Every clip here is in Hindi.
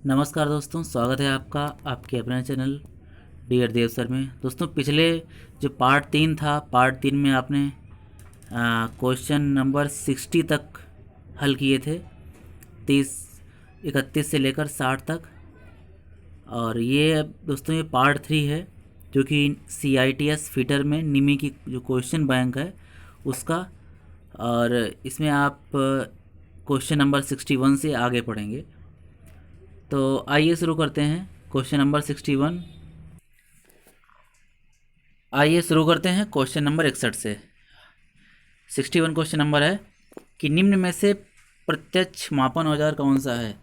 नमस्कार दोस्तों, स्वागत है आपका आपके अपने चैनल डियर देव सर में। दोस्तों पिछले जो पार्ट 3 था, पार्ट 3 में आपने क्वेश्चन नंबर 60 तक हल किए थे, 31 से लेकर 60 तक। और ये दोस्तों ये पार्ट 3 है जो कि CITS फिटर में निमी की जो क्वेश्चन बैंक है उसका। और इसमें आप क्वेश्चन नंबर 61 से आगे पढ़ेंगे। तो आइए शुरू करते हैं क्वेश्चन नंबर 61। आइए शुरू करते हैं क्वेश्चन नंबर 61 से। 61 क्वेश्चन नंबर है कि निम्न में से प्रत्यक्ष मापन औजार कौन सा है?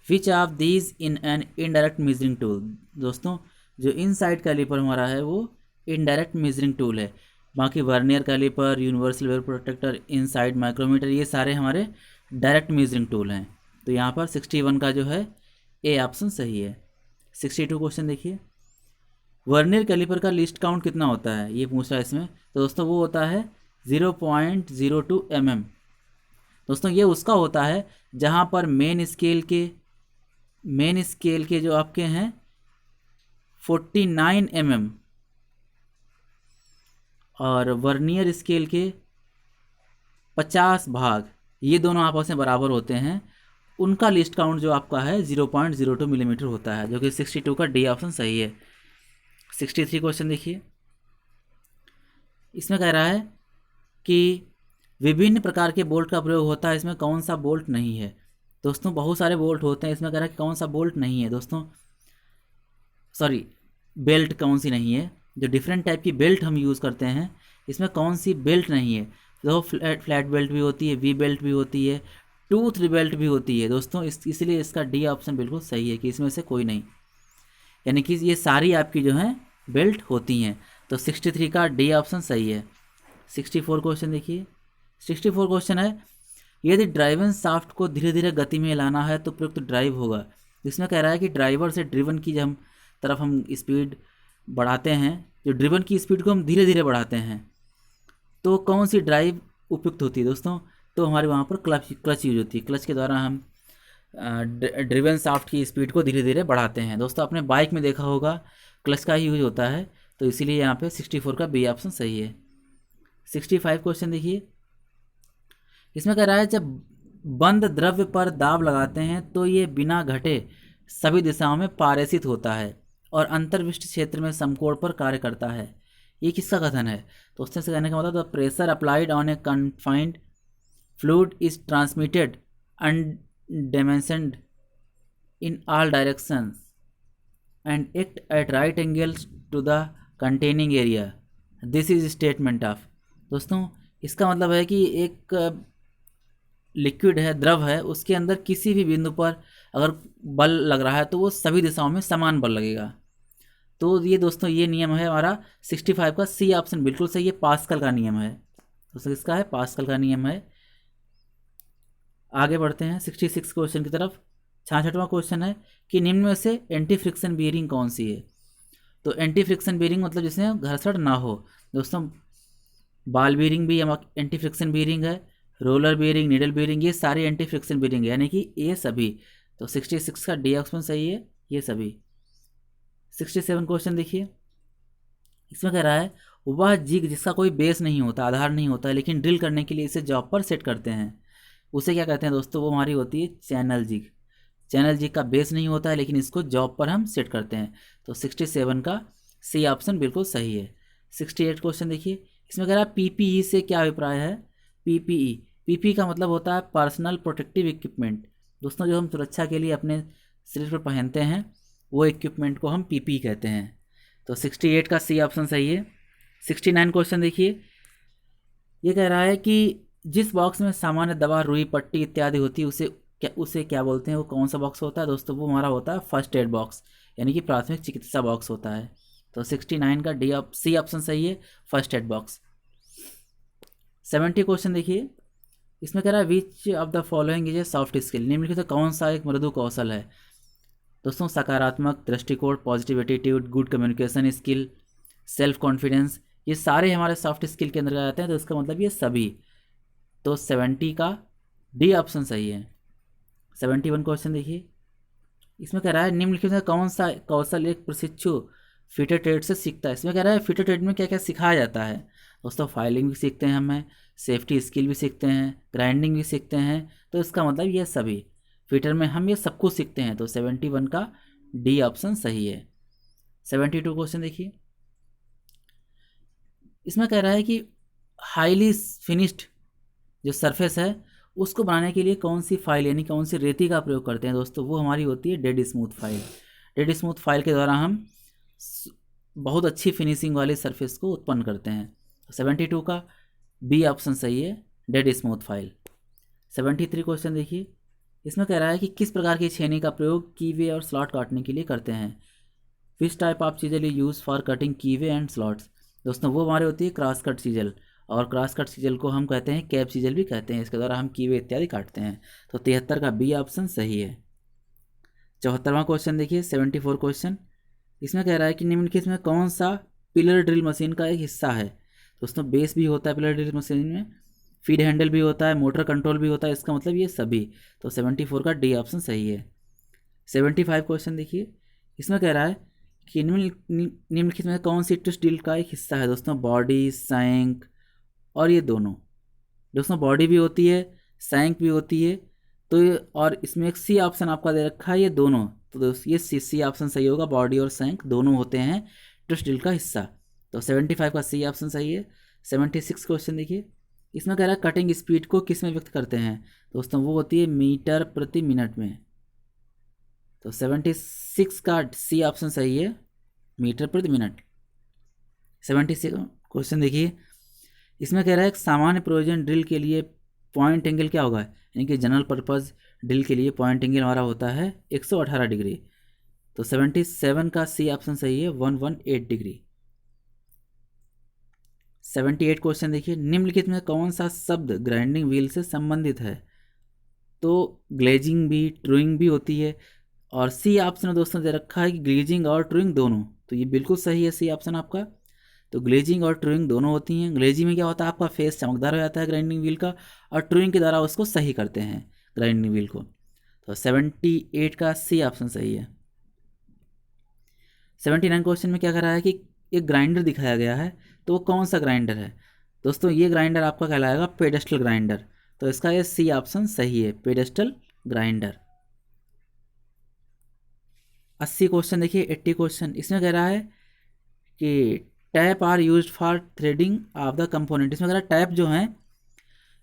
Which of these in an indirect measuring tool. दोस्तों जो इनसाइड कैलिपर हमारा है वो इनडायरेक्ट मेजरिंग टूल है। बाकी vernier caliper, universal ware protractor, inside micrometer, ये सारे हमारे डायरेक्ट मेजरिंग टूल हैं। तो यहाँ पर 61 का जो है ए ऑप्शन सही है। 62 क्वेश्चन देखिए, वर्नियर कैलिपर का लीस्ट काउंट कितना होता है, ये पूछ रहा है इसमें। तो दोस्तों वो होता है 0.02 mm। दोस्तों ये उसका होता है जहाँ पर मेन स्केल के जो आपके हैं 49 mm और वर्नियर स्केल के 50 भाग, ये दोनों आपस में बराबर होते हैं, उनका लिस्ट काउंट जो आपका है 0.02 मिलीमीटर होता है, जो कि 62 का डी ऑप्शन सही है। 63 क्वेश्चन देखिए, इसमें कह रहा है कि विभिन्न प्रकार के बोल्ट का प्रयोग होता है, इसमें कौन सा बोल्ट नहीं है। दोस्तों बहुत सारे बोल्ट होते हैं, इसमें कह रहा है कि कौन सा बोल्ट नहीं है। दोस्तों सॉरी, बेल्ट कौन सी नहीं है, जो डिफरेंट टाइप की बेल्ट हम यूज़ करते हैं इसमें कौन सी बेल्ट नहीं है। तो फ्लैट बेल्ट भी होती है, वी बेल्ट भी होती है, टूथ बेल्ट भी होती है। दोस्तों इसलिए इसका डी ऑप्शन बिल्कुल सही है कि इसमें से कोई नहीं, यानी कि ये सारी आपकी जो हैं बेल्ट होती हैं। तो 63 का डी ऑप्शन सही है। 64 क्वेश्चन देखिए, 64 क्वेश्चन है, यदि ड्राइवन शाफ्ट को धीरे धीरे गति में लाना है तो प्रयुक्त ड्राइव होगा। इसमें कह रहा है कि ड्राइवर से ड्रिवन की जब हम स्पीड बढ़ाते हैं, जो ड्रिवन की स्पीड को हम धीरे धीरे बढ़ाते हैं, तो कौन सी ड्राइव उपयुक्त होती है। दोस्तों तो हमारे वहाँ पर क्लच यूज होती है, क्लच के द्वारा हम ड्रिवन शाफ्ट की स्पीड को धीरे धीरे बढ़ाते हैं। दोस्तों आपने बाइक में देखा होगा क्लच का ही यूज होता है, तो इसीलिए यहाँ पे 64 का बी ऑप्शन सही है। 65 क्वेश्चन देखिए, इसमें कह रहा है जब बंद द्रव्य पर दाब लगाते हैं तो ये बिना घटे सभी दिशाओं में पारसित होता है और अंतर्विष्ट क्षेत्र में समकोण पर कार्य करता है। ये किसका कथन है? दोस्तों से कहने का मतलब, the pressure applied on A confined fluid is transmitted undimensioned in all directions and act at right angles to the containing area. This is statement of। दोस्तों इसका मतलब है कि एक लिक्विड है, द्रव है, उसके अंदर किसी भी बिंदु पर अगर बल लग रहा है तो वो सभी दिशाओं में समान बल लगेगा। तो ये दोस्तों ये नियम है हमारा 65 का सी ऑप्शन बिल्कुल सही है, पास्कल का नियम है। दोस्तों किसका है? पास्कल का नियम है। आगे बढ़ते हैं 66 क्वेश्चन की तरफ। 66वां क्वेश्चन है कि निम्न में से एंटी फ्रिक्शन बीयरिंग कौन सी है। तो एंटी फ्रिक्शन बीयरिंग मतलब जिसमें घर्षण ना हो। दोस्तों बॉल बीयरिंग भी एंटी फ्रिक्शन बीयरिंग है, रोलर बीयरिंग, नीडल बीयरिंग, ये सारी एंटी फ्रिक्शन बीयरिंग है, यानी कि ये सभी। तो 66 का डी ऑप्शन सही है, ये सभी। 67 क्वेश्चन देखिए, इसमें कह रहा है वह जिग जिसका कोई बेस नहीं होता, आधार नहीं होता, लेकिन ड्रिल करने के लिए इसे जॉब पर सेट करते हैं, उसे क्या कहते हैं दोस्तों? वो हमारी होती है चैनल जिग। चैनल जिग का बेस नहीं होता है लेकिन इसको जॉब पर हम सेट करते हैं। तो 67 का सी ऑप्शन बिल्कुल सही है। 68 क्वेश्चन देखिए, इसमें कह रहा है PPE से क्या अभिप्राय है। PPE का मतलब होता है पर्सनल प्रोटेक्टिव इक्विपमेंट। दोस्तों जो हम सुरक्षा के लिए अपने शरीर पर पहनते हैं वो इक्विपमेंट को हम PPE कहते हैं। तो 68 का सी ऑप्शन सही है। 69 क्वेश्चन देखिए, ये कह रहा है कि जिस बॉक्स में सामान्य दवा, रुई, पट्टी इत्यादि होती है उसे क्या बोलते हैं, वो कौन सा बॉक्स होता है? दोस्तों वो हमारा होता है फर्स्ट एड बॉक्स, यानी कि प्राथमिक चिकित्सा बॉक्स होता है। तो 69 का सी ऑप्शन सही है, फर्स्ट एड बॉक्स। 70 क्वेश्चन देखिए, इसमें कह रहा है which of the following is a soft skill. निम्नलिखित तो कौन सा एक मृदु कौशल है। दोस्तों सकारात्मक दृष्टिकोण, positive attitude, good communication skill, self confidence, ये सारे हमारे सॉफ्ट स्किल के अंदर आते हैं। तो इसका मतलब ये सभी। तो 70 का डी ऑप्शन सही है। 71 क्वेश्चन देखिए, इसमें कह रहा है निम्नलिखित में कौन सा कौशल एक प्रशिक्षु फीटर ट्रेड से सीखता है। इसमें कह रहा है फीटर ट्रेड में क्या क्या सिखाया जाता है। दोस्तों फाइलिंग भी सीखते हैं हमें, सेफ्टी स्किल भी सीखते हैं, ग्राइंडिंग भी सीखते हैं। तो इसका मतलब ये सभी फीटर में हम ये सब कुछ सीखते हैं। तो 71 का डी ऑप्शन सही है। 72 क्वेश्चन देखिए, इसमें कह रहा है कि हाईली फिनिश्ड जो सरफेस है उसको बनाने के लिए कौन सी फाइल यानी कौन सी रेती का प्रयोग करते हैं। दोस्तों वो हमारी होती है dead smooth file. Dead smooth file के द्वारा हम बहुत अच्छी फिनिशिंग वाले सरफेस को उत्पन्न करते हैं। 72 का बी ऑप्शन सही है, डेड स्मूथ फाइल। 73 क्वेश्चन देखिए, इसमें कह रहा है कि किस प्रकार की छेनी का प्रयोग कीवे और स्लॉट काटने के लिए करते हैं। Which type of chisel use for cutting कीवे and slots. दोस्तों वो हमारी होती है क्रॉस कट चीजल, और क्रॉस कट चीजल को हम कहते हैं कैप चीजल भी कहते हैं। इसके द्वारा हम कीवे इत्यादि काटते हैं। तो 73 का बी ऑप्शन सही है। 74वां क्वेश्चन देखिए, 74 क्वेश्चन, इसमें कह रहा है कि निम्नलिखित में कौन सा पिलर ड्रिल मशीन का एक हिस्सा है। दोस्तों बेस भी होता है पिलर ड्रिल मशीन में, फीड हैंडल भी होता है, मोटर कंट्रोल भी होता है। इसका मतलब ये सभी। तो 74 का डी ऑप्शन सही है। 75 क्वेश्चन देखिए, इसमें कह रहा है कि निम्नलिखित में कौन सी ट्विस्ट ड्रिल का एक हिस्सा है। दोस्तों बॉडी, सैंक और ये दोनों। दोस्तों बॉडी भी होती है, सैंक भी होती है। तो और इसमें एक सी ऑप्शन आपका दे रखा है, ये दोनों। तो दोस्तों ये सी ऑप्शन सही होगा, बॉडी और सैंक दोनों होते हैं ट्विस्ट ड्रिल का हिस्सा। तो 75 का सी ऑप्शन सही है। 76 क्वेश्चन देखिए, इसमें कह रहा है कटिंग स्पीड को किस में व्यक्त करते हैं। दोस्तों वो होती है मीटर प्रति मिनट में। तो 76 का सी ऑप्शन सही है, मीटर प्रति मिनट। 76 क्वेश्चन देखिए, इसमें कह रहा है सामान्य प्रयोजन ड्रिल के लिए पॉइंट एंगल क्या होगा, यानी कि जनरल पर्पज़ ड्रिल के लिए पॉइंट एंगल हमारा होता है 118 डिग्री। तो 77 का सी ऑप्शन सही है, 118 डिग्री। 78 क्वेश्चन देखिए, निम्नलिखित में कौन सा शब्द ग्राइंडिंग व्हील से संबंधित है। तो ग्लेजिंग भी, ट्रूइंग भी होती है, और सी ऑप्शन दोस्तों दे रखा है कि ग्लेजिंग और ट्रूइंग दोनों। तो ये बिल्कुल सही है सी ऑप्शन आपका। तो ग्लेजिंग और ट्रूइंग दोनों होती हैं। ग्लेजिंग में क्या होता है, आपका फेस चमकदार हो जाता है ग्राइंडिंग व्हील का, और ट्रूइंग के द्वारा उसको सही करते हैं ग्राइंडिंग व्हील को। तो 78 का सी ऑप्शन सही है। 79 क्वेश्चन में क्या कर रहा है कि एक ग्राइंडर दिखाया गया है, तो वो कौन सा ग्राइंडर है। दोस्तों ये ग्राइंडर आपका कहलाएगा पेडेस्टल ग्राइंडर। तो इसका ये सी ऑप्शन सही है, पेडेस्टल ग्राइंडर। 80 क्वेश्चन देखिए, 80 क्वेश्चन, इसमें कह रहा है कि tap are use for threading of the component. इसमें कह रहा है टैप जो हैं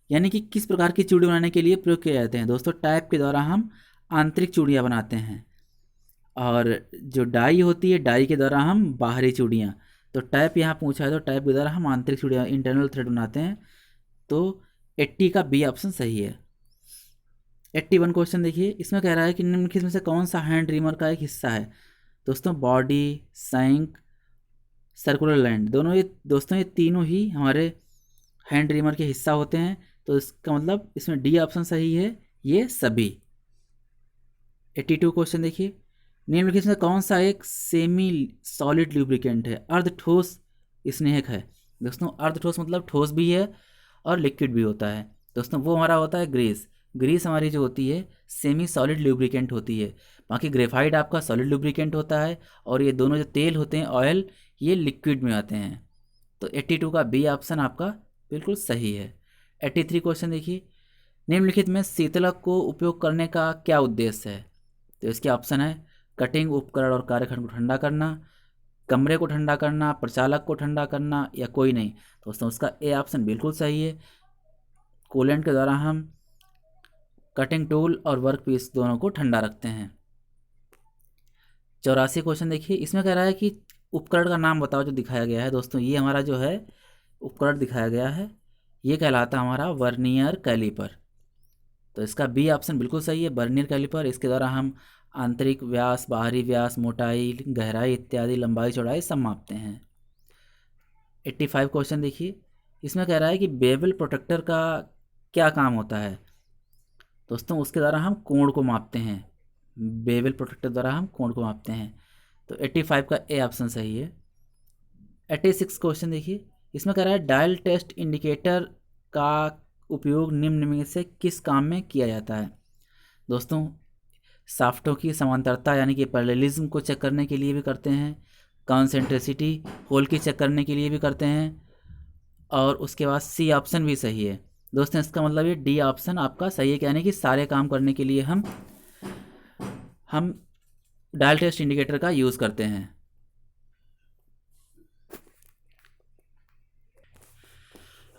यानी कि किस प्रकार की चूड़ी बनाने के लिए प्रयोग किए जाते हैं। दोस्तों टैप के द्वारा हम आंतरिक चूड़ियाँ बनाते हैं, और जो डाई होती है डाई के द्वारा हम बाहरी चूड़ियाँ। तो टैप यहाँ पूछा है, तो टैप के द्वारा हम आंतरिक चूड़ियाँ, इंटरनल थ्रेड बनाते हैं। तो 80 का बी ऑप्शन सही है। 81 क्वेश्चन देखिए, इसमें कह रहा है कि निम्नलिखित में से कौन सा हैंड रीमर का एक हिस्सा है। दोस्तों बॉडी, सैंक, सर्कुलर लैंड, दोनों ये दोस्तों ये तीनों ही हमारे हैंड रीमर के हिस्सा होते हैं। तो इसका मतलब इसमें डी ऑप्शन सही है, ये सभी। 82 क्वेश्चन देखिए, निम्नलिखित में कौन सा एक सेमी सॉलिड लुब्रिकेंट है, अर्ध ठोस स्नेहक है। दोस्तों अर्ध ठोस मतलब ठोस भी है और लिक्विड भी होता है। दोस्तों वो हमारा होता है ग्रीस। ग्रीस हमारी जो होती है सेमी सॉलिड लुब्रिकेंट होती है। बाकी ग्रेफाइट आपका सॉलिड लुब्रिकेंट होता है, और ये दोनों जो तेल होते हैं ऑयल, ये लिक्विड में आते हैं। तो 82 का बी ऑप्शन आपका बिल्कुल सही है। 83 क्वेश्चन देखिए, निम्नलिखित में शीतलक को उपयोग करने का क्या उद्देश्य है। तो इसके ऑप्शन है कटिंग उपकरण और कार्यखंड को ठंडा करना, कमरे को ठंडा करना, प्रचालक को ठंडा करना, या कोई नहीं। दोस्तों उसका ए ऑप्शन बिल्कुल सही है। कूलेंट के द्वारा हम कटिंग टूल और वर्क पीस दोनों को ठंडा रखते हैं। 84 क्वेश्चन देखिए, इसमें कह रहा है कि उपकरण का नाम बताओ जो दिखाया गया है। दोस्तों ये हमारा जो है उपकरण दिखाया गया है, ये कहलाता है हमारा वर्नियर कैलिपर। तो इसका बी ऑप्शन बिल्कुल सही है, वर्नियर कैलिपर। इसके द्वारा हम आंतरिक व्यास, बाहरी व्यास, मोटाई, गहराई इत्यादि, लंबाई चौड़ाई सब मापते हैं। 85 क्वेश्चन देखिए, इसमें कह रहा है कि बेवल प्रोटेक्टर का क्या काम होता है। दोस्तों उसके द्वारा हम कोण को मापते हैं, बेवल प्रोटेक्टर द्वारा हम कोण को मापते हैं। तो 85 का ए ऑप्शन सही है। 86 क्वेश्चन देखिए, इसमें कह रहा है डायल टेस्ट इंडिकेटर का उपयोग निम्न में से किस काम में किया जाता है। दोस्तों शाफ्टों की समांतरता यानी कि पैरेललिज्म को चेक करने के लिए भी करते हैं, कॉन्सेंट्रिसिटी होल की चेक करने के लिए भी करते हैं, और उसके बाद सी ऑप्शन भी सही है। दोस्तों इसका मतलब ये डी ऑप्शन आपका सही है, यानी कि सारे काम करने के लिए हम डायल टेस्ट इंडिकेटर का यूज़ करते हैं।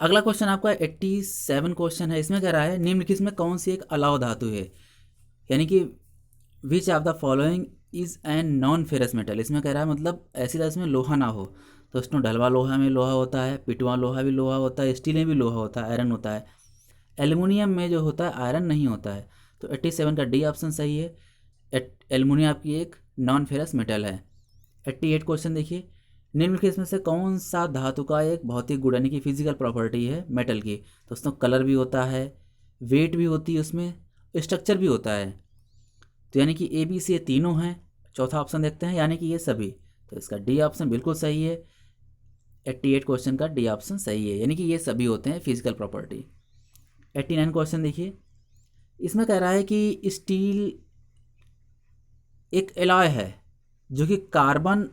अगला क्वेश्चन आपका 87 क्वेश्चन है। इसमें कह रहा है निम्नलिखित में कौन सी एक अलाव धातु है, यानी कि which of the following is an non ferrous metal. इसमें कह रहा है मतलब ऐसी धातु में लोहा ना हो। तो उसमें ढलवा लोहा में लोहा होता है, पिटवा लोहा भी लोहा होता है, स्टील में भी लोहा होता है, आयरन होता है। एल्युमिनियम में जो होता है आयरन नहीं होता है। तो 87 का डी ऑप्शन सही है। एल्युमिनियम आपकी एक नॉन फेरस मेटल है। 88 क्वेश्चन देखिए, निम्नलिखित में से कौन सा धातु का एक भौतिक गुण यानी कि फिजिकल प्रॉपर्टी है मेटल की। तो उसमें कलर भी होता है, वेट भी होती है, उसमें स्ट्रक्चर भी होता है। तो यानी कि ए बी सी ये तीनों हैं। चौथा ऑप्शन देखते हैं, यानी कि ये सभी। तो इसका डी ऑप्शन बिल्कुल सही है। 88 क्वेश्चन का डी ऑप्शन सही है, यानी कि ये सभी होते हैं फिजिकल प्रॉपर्टी। 89 क्वेश्चन देखिए, इसमें कह रहा है कि स्टील एक एलॉय है जो कि कार्बन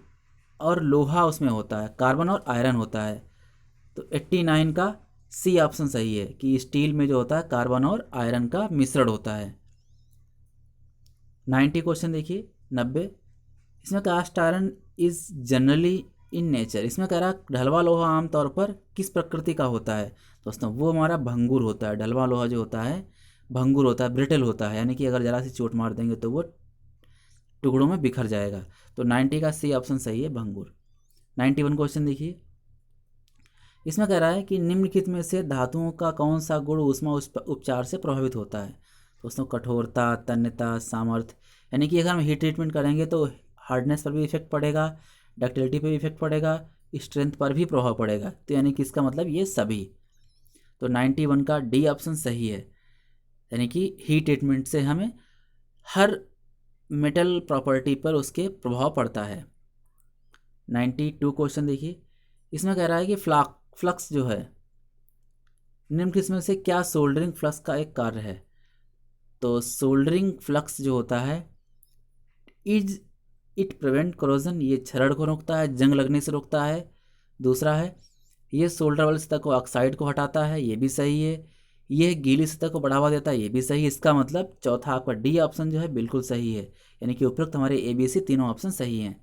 और लोहा उसमें होता है, कार्बन और आयरन होता है। तो 89 का सी ऑप्शन सही है कि स्टील में जो होता है कार्बन और आयरन का मिश्रण होता है। 90 क्वेश्चन देखिए, 90, इसमें cast iron is generally in nature. इसमें कह रहा है ढलवा लोहा आमतौर पर किस प्रकृति का होता है। दोस्तों वो हमारा भंगुर होता है। ढलवा लोहा जो होता है भंगुर होता है, ब्रिटल होता है, यानी कि अगर ज़रा सी चोट मार देंगे तो वो टुकड़ों में बिखर जाएगा। तो 90 का सी ऑप्शन सही है, भंगुर। 91 क्वेश्चन देखिए, इसमें कह रहा है कि निम्नलिखित में से धातुओं का कौन सा गुण ऊष्मा उपचार से प्रभावित होता है। दोस्तों कठोरता, तन्यता, सामर्थ्य, यानी कि अगर हम हीट ट्रीटमेंट करेंगे तो हार्डनेस पर भी इफेक्ट पड़ेगा, डक्टिलिटी पर भी इफेक्ट पड़ेगा, स्ट्रेंथ पर भी प्रभाव पड़ेगा। तो यानी कि इसका मतलब ये सभी। तो 91 का डी ऑप्शन सही है, यानी कि हीट ट्रीटमेंट से हमें हर मेटल प्रॉपर्टी पर उसके प्रभाव पड़ता है। 92 क्वेश्चन देखिए, इसमें कह रहा है कि फ्लक्स जो है निम्नलिखित में से क्या सोल्डरिंग फ्लक्स का एक कार्य है। तो सोल्डरिंग फ्लक्स जो होता है इट प्रिवेंट करोजन, ये छरड़ को रोकता है, जंग लगने से रोकता है। दूसरा है ये सोल्डर वाली सतह को ऑक्साइड को हटाता है, ये भी सही है। ये गीली सतह को बढ़ावा देता है, ये भी सही है। इसका मतलब चौथा आपका डी ऑप्शन जो है बिल्कुल सही है, यानी कि उपरोक्त हमारे ए बी सी तीनों ऑप्शन सही हैं।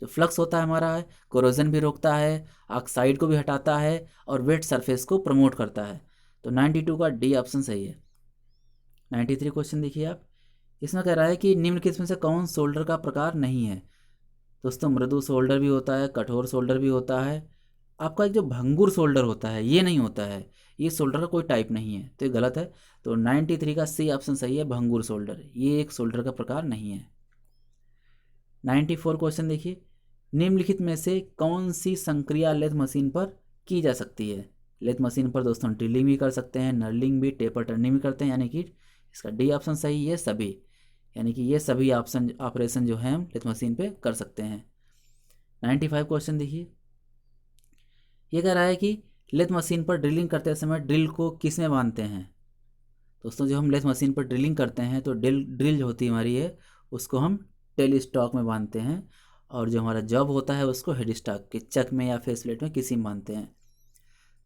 जो फ्लक्स होता है हमारा है कोरोजन भी रोकता है, ऑक्साइड को भी हटाता है और वेट सरफेस को प्रमोट करता है। तो 92 का डी ऑप्शन सही है। 93 क्वेश्चन देखिए आप, इसमें कह रहा है कि निम्नलिखित में से कौन सोल्डर का प्रकार नहीं है। दोस्तों मृदु सोल्डर भी होता है, कठोर सोल्डर भी होता है। आपका एक जो भंगुर सोल्डर होता है ये नहीं होता है, ये सोल्डर का कोई टाइप नहीं है, तो ये गलत है। तो 93 का सी ऑप्शन सही है, भंगुर सोल्डर, ये एक सोल्डर का प्रकार नहीं है। 94 क्वेश्चन देखिए, निम्नलिखित में से कौन सी संक्रिया लेथ मशीन पर की जा सकती है। लेथ मशीन पर दोस्तों ड्रिलिंग भी कर सकते हैं, नर्लिंग भी, टेपर टर्निंग भी करते हैं, यानी कि इसका डी ऑप्शन सही है सभी, यानी कि ये सभी ऑपरेशन जो है हम लेथ मशीन पे कर सकते हैं। 95 क्वेश्चन देखिए, ये कह रहा है कि लेथ मशीन पर ड्रिलिंग करते समय ड्रिल को किस में बांधते हैं। दोस्तों जो हम लेथ मशीन पर ड्रिलिंग करते हैं तो ड्रिल जो होती है हमारी है उसको हम टेल स्टॉक में बांधते हैं, और जो हमारा जॉब होता है उसको हेड स्टॉक के चक में या फेस प्लेट में किसी में बांधते हैं।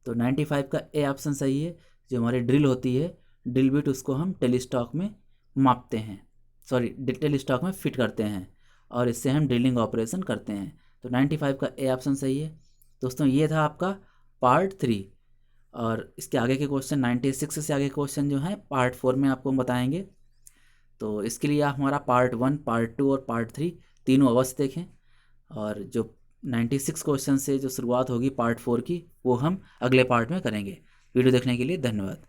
तो 95 का ए ऑप्शन सही है। जो हमारी ड्रिल होती है ड्रिल बिट उसको हम टेल स्टॉक में मापते हैं, सॉरी टेल स्टॉक में फिट करते हैं, और इससे हम ड्रिलिंग ऑपरेशन करते हैं। तो 95 का ए ऑप्शन सही है। दोस्तों ये था आपका पार्ट 3, और इसके आगे के क्वेश्चन 96 से आगे क्वेश्चन जो हैं पार्ट 4 में आपको बताएंगे। तो इसके लिए आप हमारा पार्ट 1, पार्ट 2 और पार्ट 3 तीनों अवश्य देखें, और जो 96 क्वेश्चन से जो शुरुआत होगी पार्ट 4 की वो हम अगले पार्ट में करेंगे। वीडियो देखने के लिए धन्यवाद।